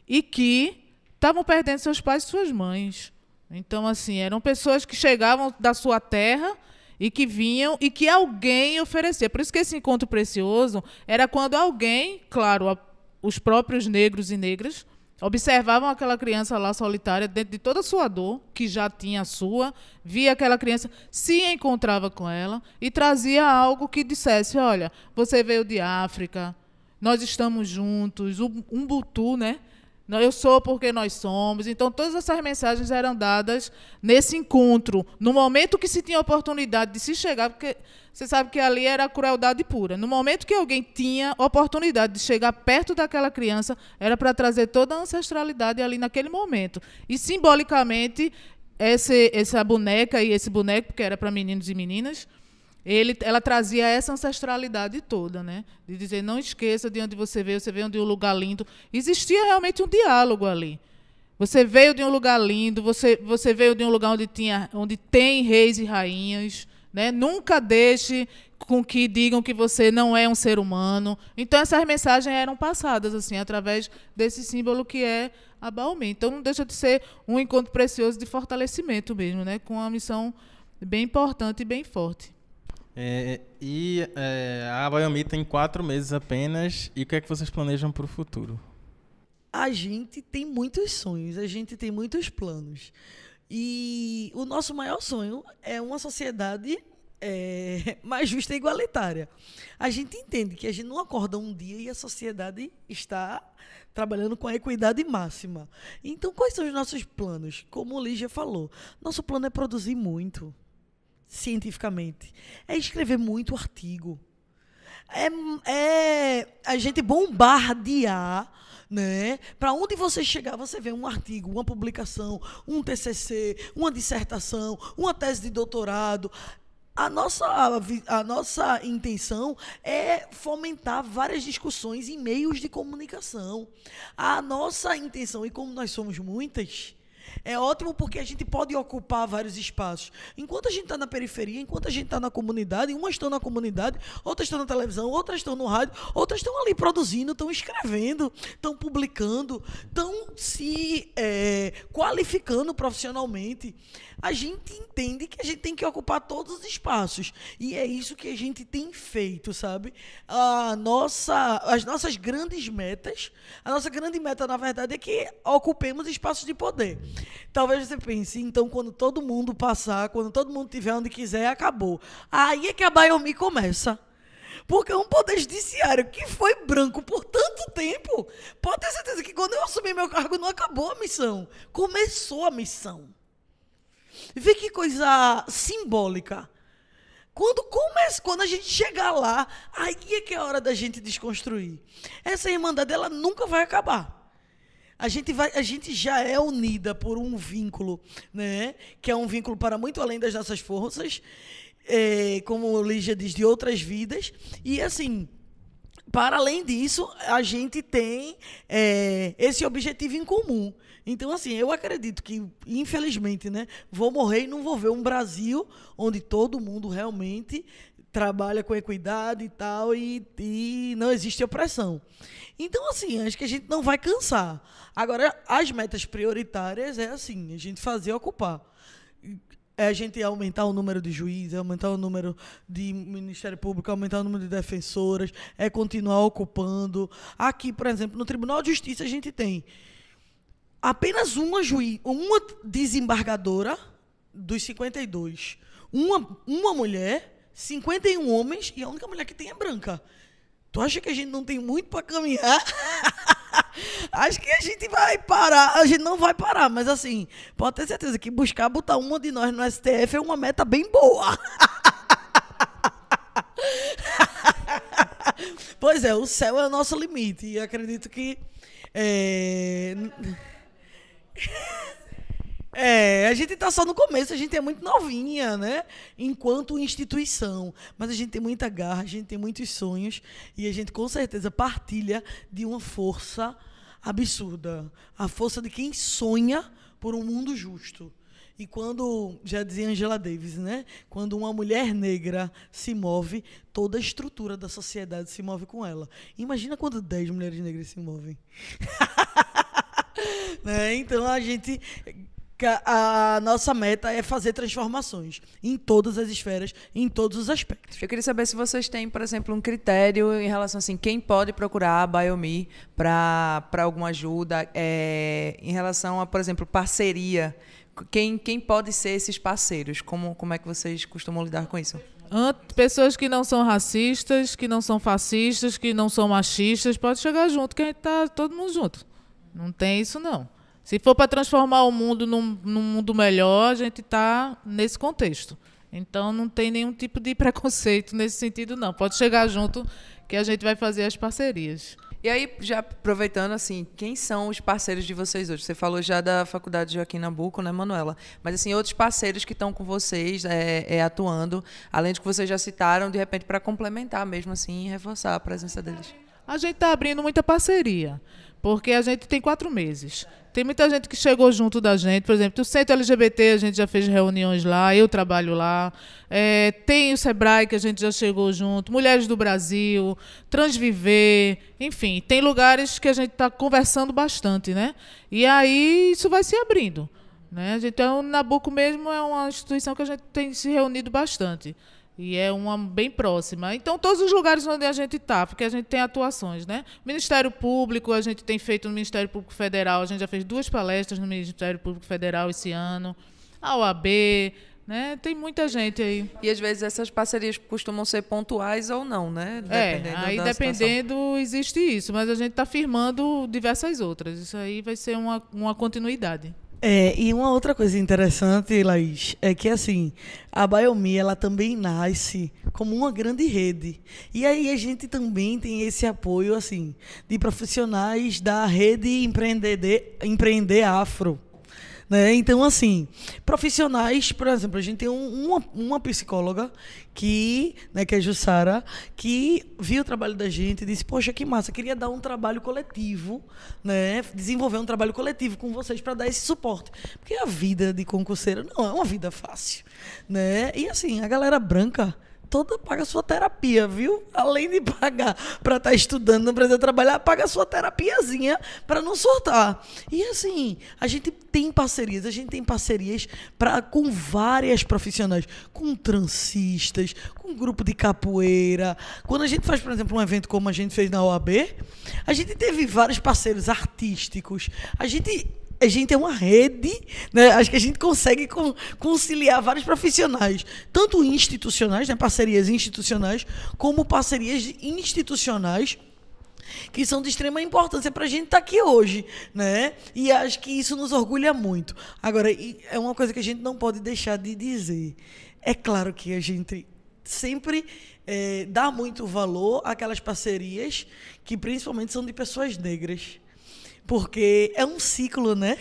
e que estavam perdendo seus pais e suas mães. Então, assim, eram pessoas que chegavam da sua terra e que vinham e que alguém oferecia. Por isso que esse encontro precioso era quando alguém, claro, os próprios negros e negras, observavam aquela criança lá solitária, dentro de toda a sua dor, que já tinha a sua, via aquela criança, se encontrava com ela e trazia algo que dissesse, olha, você veio de África, nós estamos juntos, Ubuntu, né? Eu sou porque nós somos. Então, todas essas mensagens eram dadas nesse encontro, no momento que se tinha oportunidade de se chegar, porque você sabe que ali era a crueldade pura. No momento que alguém tinha oportunidade de chegar perto daquela criança, era para trazer toda a ancestralidade ali naquele momento. E, simbolicamente, essa boneca e esse boneco, que era para meninos e meninas, ela trazia essa ancestralidade toda, né? De dizer, não esqueça de onde você veio de um lugar lindo. Existia realmente um diálogo ali. Você veio de um lugar lindo, você veio de um lugar onde tem reis e rainhas, né? Nunca deixe com que digam que você não é um ser humano. Então, essas mensagens eram passadas assim, através desse símbolo que é a Baiomi. Então, não deixa de ser um encontro precioso de fortalecimento mesmo, né? Com uma missão bem importante e bem forte. A Abaiomi tem 4 meses apenas. E o que é que vocês planejam para o futuro? A gente tem muitos sonhos, a gente tem muitos planos. E o nosso maior sonho é uma sociedade mais justa e igualitária. A gente entende que a gente não acorda um dia e a sociedade está trabalhando com a equidade máxima. Então, quais são os nossos planos? Como o Lígia falou, nosso plano é produzir muito. Cientificamente, é escrever muito artigo, a gente bombardear, né? Para onde você chegar, você vê um artigo, uma publicação, um TCC, uma dissertação, uma tese de doutorado. A nossa intenção é fomentar várias discussões em meios de comunicação. A nossa intenção, e como nós somos muitas, é ótimo porque a gente pode ocupar vários espaços. Enquanto a gente está na periferia, enquanto a gente está na comunidade, umas estão na comunidade, outras estão na televisão, outras estão no rádio, outras estão ali produzindo, estão escrevendo, estão publicando, estão se qualificando profissionalmente. A gente entende que a gente tem que ocupar todos os espaços. E é isso que a gente tem feito, sabe? As nossas grandes metas, a nossa grande meta, na verdade, é que ocupemos espaços de poder. Talvez você pense, então, quando todo mundo passar, quando todo mundo tiver onde quiser, acabou. Aí é que a Abaiomi começa. Porque é um poder judiciário que foi branco por tanto tempo. Pode ter certeza que quando eu assumi meu cargo, não acabou a missão. Começou a missão. Vê que coisa simbólica. Quando a gente chegar lá, aí é que é a hora da gente desconstruir. Essa irmandade, ela nunca vai acabar. A gente já é unida por um vínculo, né? Que é um vínculo para muito além das nossas forças. como Lígia diz, de outras vidas. E, assim, para além disso, a gente tem esse objetivo em comum. Então, assim, eu acredito que, infelizmente, né, vou morrer e não vou ver um Brasil onde todo mundo realmente trabalha com equidade e tal, e não existe opressão. Então, assim, acho que a gente não vai cansar. Agora, as metas prioritárias é assim, a gente fazer ocupar. É a gente aumentar o número de juízes, aumentar o número de Ministério Público, aumentar o número de defensoras, é continuar ocupando. Aqui, por exemplo, no Tribunal de Justiça, a gente tem apenas uma desembargadora dos 52. Uma mulher, 51 homens, e a única mulher que tem é branca. Tu acha que a gente não tem muito para caminhar? Acho que a gente vai parar. A gente não vai parar, mas assim, pode ter certeza que botar uma de nós no STF é uma meta bem boa. Pois é, o céu é o nosso limite. E acredito que a gente está só no começo, a gente é muito novinha, né? Enquanto instituição. Mas a gente tem muita garra, a gente tem muitos sonhos e a gente com certeza partilha de uma força absurda. A força de quem sonha por um mundo justo. E quando, já dizia Angela Davis, né? Quando uma mulher negra se move, toda a estrutura da sociedade se move com ela. Imagina quando 10 mulheres negras se movem. Né? Então a nossa meta é fazer transformações em todas as esferas, em todos os aspectos. Eu queria saber se vocês têm, por exemplo, um critério em relação assim, quem pode procurar a Biomi para alguma ajuda, em relação a, por exemplo, parceria. Quem pode ser esses parceiros? Como é que vocês costumam lidar com isso? Pessoas que não são racistas, que não são fascistas, que não são machistas, pode chegar junto, que a gente está todo mundo junto. Não tem isso, não. Se for para transformar o mundo num mundo melhor, a gente está nesse contexto. Então, não tem nenhum tipo de preconceito nesse sentido, não. Pode chegar junto que a gente vai fazer as parcerias. E aí, já aproveitando, assim, quem são os parceiros de vocês hoje? Você falou já da Faculdade Joaquim Nabuco, né, Manuela? Mas, assim, outros parceiros que estão com vocês atuando, além de que vocês já citaram, de repente, para complementar mesmo, assim, e reforçar a presença deles. A gente está abrindo muita parceria, porque a gente tem 4 meses. Tem muita gente que chegou junto da gente, por exemplo, o Centro LGBT, a gente já fez reuniões lá, eu trabalho lá. Tem o Sebrae, que a gente já chegou junto, Mulheres do Brasil, Transviver, enfim, tem lugares que a gente está conversando bastante, né? E aí isso vai se abrindo, né? Então, o Nabuco mesmo é uma instituição que a gente tem se reunido bastante. E é uma bem próxima. Então, todos os lugares onde a gente está, porque a gente tem atuações, né? Ministério Público, a gente tem feito no Ministério Público Federal, a gente já fez 2 palestras no Ministério Público Federal esse ano, a OAB, né? Tem muita gente aí. E, às vezes, essas parcerias costumam ser pontuais ou não, né? Dependendo, existe isso, mas a gente está firmando diversas outras. Isso aí vai ser uma continuidade. E uma outra coisa interessante, Laís, é que assim, a Biomi, ela também nasce como uma grande rede. E aí a gente também tem esse apoio assim, de profissionais da rede Empreender Afro. Né? Então, assim, profissionais, por exemplo, a gente tem uma psicóloga que é Jussara, que viu o trabalho da gente e disse, poxa, que massa, queria dar um trabalho coletivo, né? Desenvolver um trabalho coletivo com vocês para dar esse suporte. Porque a vida de concurseiro não é uma vida fácil. Né? E assim, a galera branca toda paga sua terapia, viu? Além de pagar para estar estudando, não precisa trabalhar, paga sua terapiazinha para não surtar. E assim, a gente tem parcerias com várias profissionais, com trancistas, com grupo de capoeira. Quando a gente faz, por exemplo, um evento como a gente fez na OAB, a gente teve vários parceiros artísticos. A gente é uma rede, né? Acho que a gente consegue conciliar vários profissionais, tanto institucionais, né? Parcerias institucionais, como parcerias institucionais, que são de extrema importância para a gente estar aqui hoje, né? E acho que isso nos orgulha muito. Agora, é uma coisa que a gente não pode deixar de dizer. É claro que a gente sempre dá muito valor àquelas parcerias que principalmente são de pessoas negras. Porque é um ciclo, né?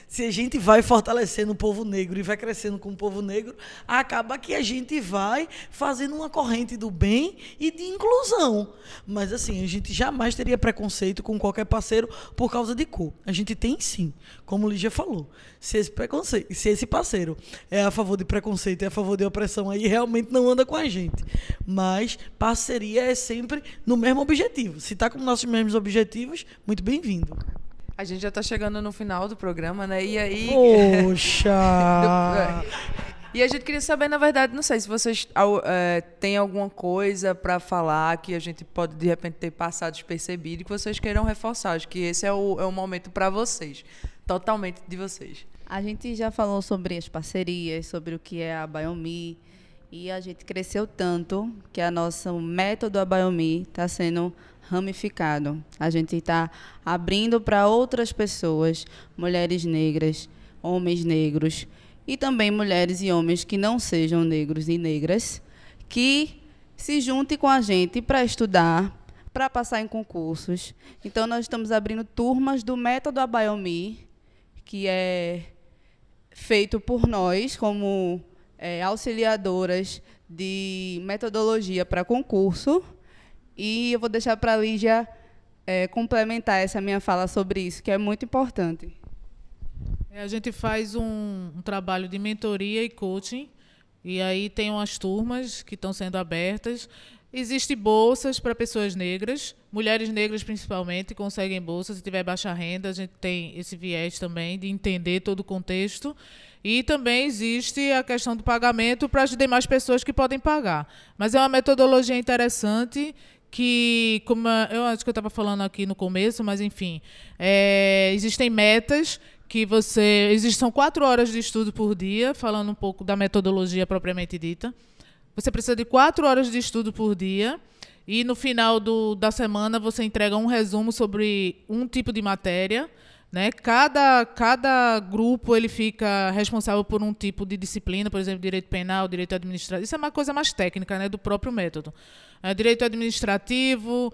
Se a gente vai fortalecendo o povo negro e vai crescendo com o povo negro, acaba que a gente vai fazendo uma corrente do bem e de inclusão. Mas, assim, a gente jamais teria preconceito com qualquer parceiro por causa de cor. A gente tem, sim, como o Lígia falou. Se esse parceiro é a favor de preconceito e é a favor de opressão, aí realmente não anda com a gente. Mas parceria é sempre no mesmo objetivo. Se está com nossos mesmos objetivos, muito bem-vindo. A gente já está chegando no final do programa, né? E aí... Poxa! E a gente queria saber, na verdade, não sei se vocês têm alguma coisa para falar que a gente pode, de repente, ter passado despercebido e que vocês queiram reforçar. Acho que esse é o momento para vocês. Totalmente de vocês. A gente já falou sobre as parcerias, sobre o que é a Biomi, e a gente cresceu tanto que o método Biomi está sendo ramificado. A gente está abrindo para outras pessoas, mulheres negras, homens negros, e também mulheres e homens que não sejam negros e negras, que se juntem com a gente para estudar, para passar em concursos. Então, nós estamos abrindo turmas do método Biomi, que é feito por nós, como auxiliadoras de metodologia para concurso. E eu vou deixar para a Lígia complementar essa minha fala sobre isso, que é muito importante. A gente faz um trabalho de mentoria e coaching, e aí tem umas turmas que estão sendo abertas. Existem bolsas para pessoas negras, mulheres negras principalmente, conseguem bolsas. Se tiver baixa renda, a gente tem esse viés também de entender todo o contexto. E também existe a questão do pagamento para as demais pessoas que podem pagar. Mas é uma metodologia interessante que, como eu acho que eu estava falando aqui no começo, mas, enfim, existem metas que são 4 horas de estudo por dia, falando um pouco da metodologia propriamente dita. Você precisa de 4 horas de estudo por dia e, no final da semana, você entrega um resumo sobre um tipo de matéria, né? Cada grupo ele fica responsável por um tipo de disciplina, por exemplo, direito penal, direito administrativo. Isso é uma coisa mais técnica, né, do próprio método. Direito administrativo,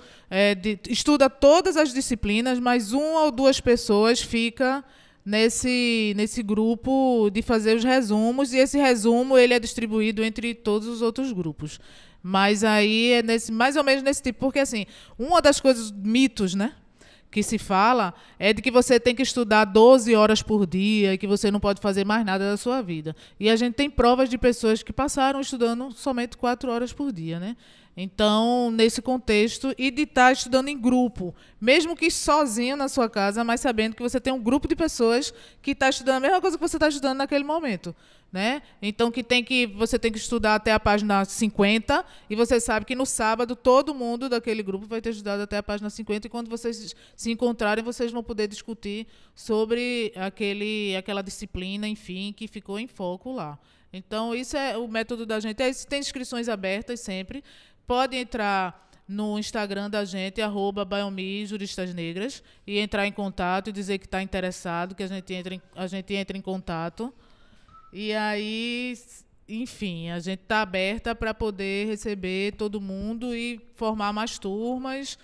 estuda todas as disciplinas, mas 1 ou 2 pessoas fica nesse grupo de fazer os resumos, e esse resumo ele é distribuído entre todos os outros grupos. Mas aí é mais ou menos nesse tipo, porque assim, uma das coisas, mitos, né, que se fala é de que você tem que estudar 12 horas por dia e que você não pode fazer mais nada da sua vida. E a gente tem provas de pessoas que passaram estudando somente 4 horas por dia, né? Então, nesse contexto, e de estar estudando em grupo, mesmo que sozinho na sua casa, mas sabendo que você tem um grupo de pessoas que está estudando a mesma coisa que você está estudando naquele momento, né? Então, você tem que estudar até a página 50, e você sabe que no sábado todo mundo daquele grupo vai ter estudado até a página 50, e quando vocês se encontrarem, vocês vão poder discutir sobre aquela disciplina, enfim, que ficou em foco lá. Então, isso é o método da gente. Tem inscrições abertas sempre. Pode entrar no Instagram da gente, @Biomi Juristas Negras, e entrar em contato e dizer que está interessado, que a gente entra em contato. E aí, enfim, a gente está aberta para poder receber todo mundo e formar mais turmas.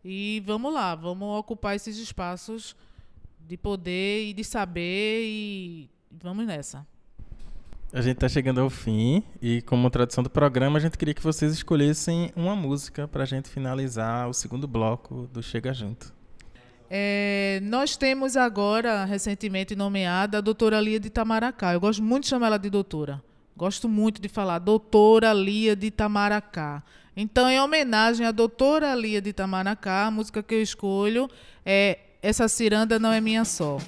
E vamos lá, vamos ocupar esses espaços de poder e de saber, e vamos nessa. A gente está chegando ao fim e, como tradição do programa, a gente queria que vocês escolhessem uma música para a gente finalizar o segundo bloco do Chega Junto. Nós temos agora, recentemente nomeada, a doutora Lia de Itamaracá. Eu gosto muito de chamar ela de doutora. Gosto muito de falar doutora Lia de Itamaracá. Então, em homenagem à doutora Lia de Itamaracá, a música que eu escolho é Essa Ciranda Não É Minha Só.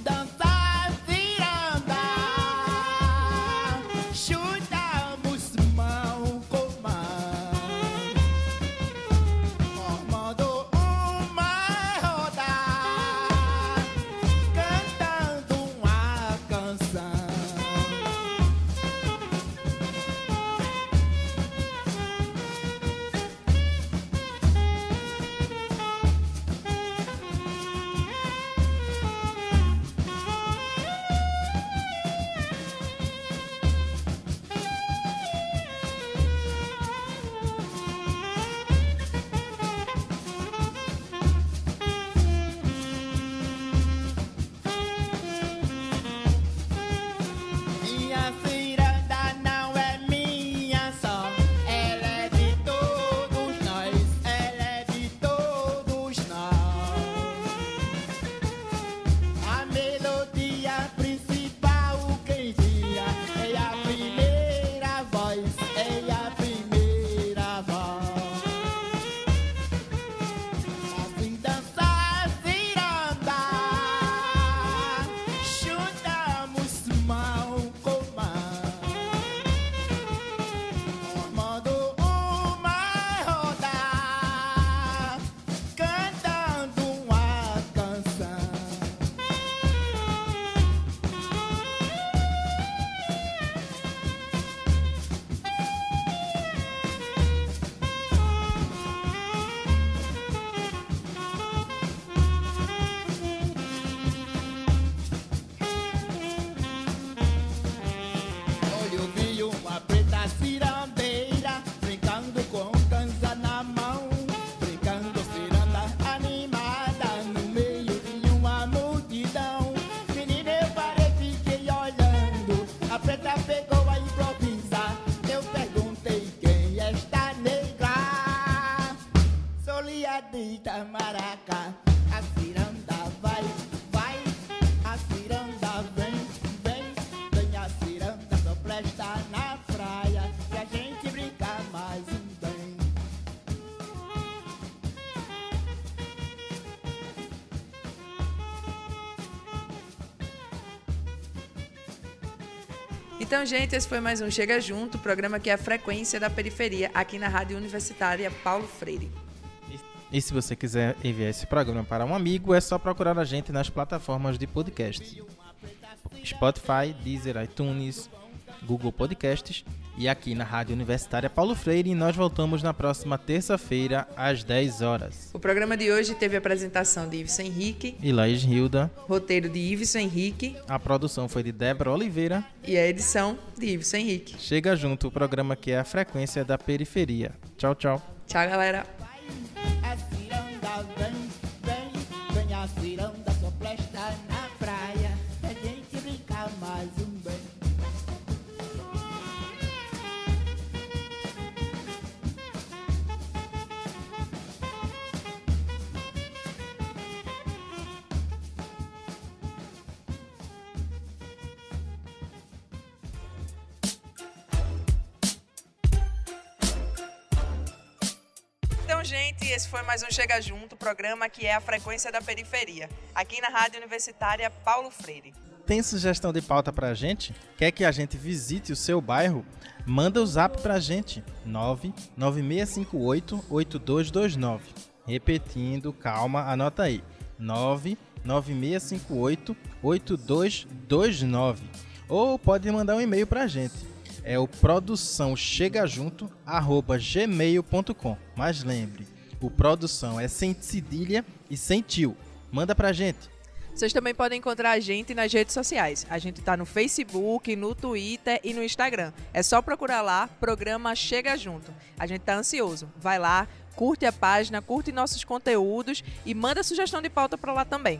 Dançar vem Itamaracá. A ciranda vai, vai, a ciranda vem, vem a ciranda só presta na praia, que a gente brinca mais um bem. Então, gente, esse foi mais um Chega Junto, programa que é a frequência da periferia, aqui na Rádio Universitária Paulo Freire. E se você quiser enviar esse programa para um amigo, é só procurar a gente nas plataformas de podcast. Spotify, Deezer, iTunes, Google Podcasts e aqui na Rádio Universitária Paulo Freire. E nós voltamos na próxima terça-feira, às 10 horas. O programa de hoje teve a apresentação de Iveson Henrique, E Laís Hilda. roteiro de Iveson Henrique A produção foi de Débora Oliveira. e a edição de Iveson Henrique. Chega Junto, o programa que é a frequência da periferia. Tchau, tchau. Tchau, galera. A ciranda vem, vem, vem a ciranda só presta na praia, que a gente brinca mais um bem. Então, gente, esse foi mais um Chega Junto, programa que é a frequência da periferia, aqui na Rádio Universitária Paulo Freire. Tem sugestão de pauta pra gente? Quer que a gente visite o seu bairro? Manda o zap pra gente, 99658-8229. Repetindo, calma, anota aí, 99658-8229. Ou pode mandar um e-mail pra gente. É o produçãochegajunto@gmail.com. Mas lembre, o produção é sem cedilha e sem tio. Manda pra gente. Vocês também podem encontrar a gente nas redes sociais. A gente tá no Facebook, no Twitter e no Instagram. É só procurar lá, programa Chega Junto. A gente tá ansioso. Vai lá, curte a página, curte nossos conteúdos e manda sugestão de pauta pra lá também.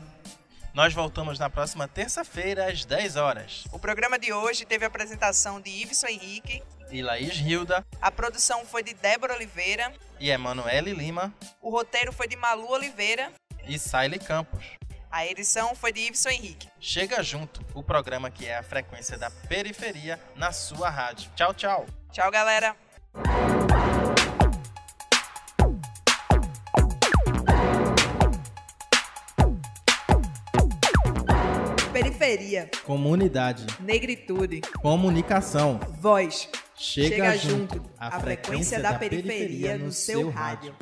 Nós voltamos na próxima terça-feira, às 10 horas. O programa de hoje teve a apresentação de Iveson Henrique, E Laís Hilda a produção foi de Débora Oliveira, e Emanuele Lima o roteiro foi de Malu Oliveira, e Saile Campos. a edição foi de Iveson Henrique. Chega Junto, o programa que é a frequência da periferia na sua rádio. Tchau, tchau. Tchau, galera! Periferia, Comunidade, negritude, comunicação. voz. Chega junto, a frequência da periferia no seu rádio.